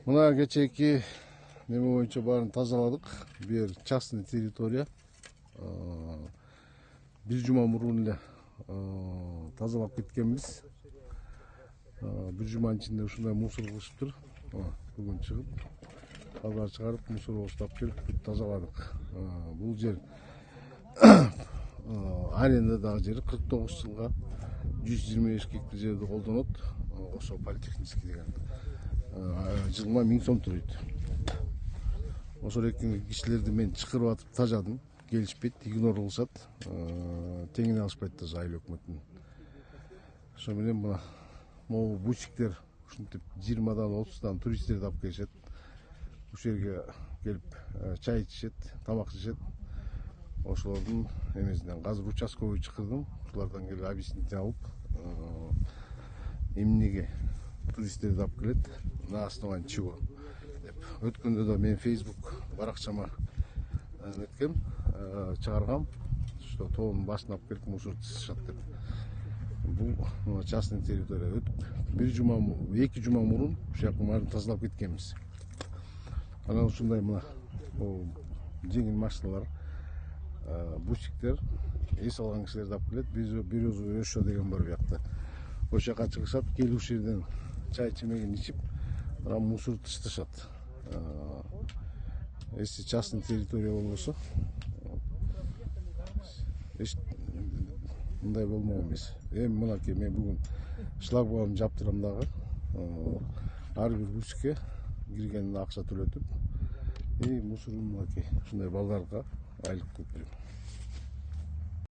Мына кечээки неме боюнча баарын тазаладык. Бир частный территория. Бир жума мурун эле тазалап кеткенбиз. Бир жуманын ичинде ушундай мусор кылышыптыр. Бүгүн чыгып, кабар чыгарып, мусор баштап келип бүт тазаладык. Бул жер арендадагы жер 49 жылга 125 гектар жерди колдонот. Ошо политехнический деген. Жылыма 1000 сом төлөйт. Ошол эки кишилерди мен чакырып атып тажадым. Келишпейт, игнор кылышат. Теңине алышпайт да айыл өкмөтүнүн. Ошо менен мына могу бутиктер ушинтип 20дан 30дан туристтерди алып келишет. Ушул жерге келип чай ичишет, тамак жешет. Ошолордун эмесинен азыр участковый чакырдым. Ушулардан келип объяснение алып, эмнеге туристтерди алып келет, на основании чего деп. Өткөндө да мен Facebook баракчама неткем, чыгаргам, что тоонун башына алып келип мусор ташышат деп. Бул частный территория. Бир жума, эки жума мурун ушул жактын баарын тазалап кеткенбиз. Анан ушундай мына жеңил машиналар, бутиктер, эс алган кишилерди алып келет. Бирөөзү өшө деген бар буякта. Ошол жака чыгышат, келип ушул жерден чай чемегин ичип, анан мусор ташташат. Если частный территория болбосо, эч мындай болмок эмес. Эми мынакей мен бүгүн шлагбаум жаптырам дагы. Ар бир бутикке киргенине акча төлөтүп, мусорун мынакей ушундай балдарга айлык көп берем.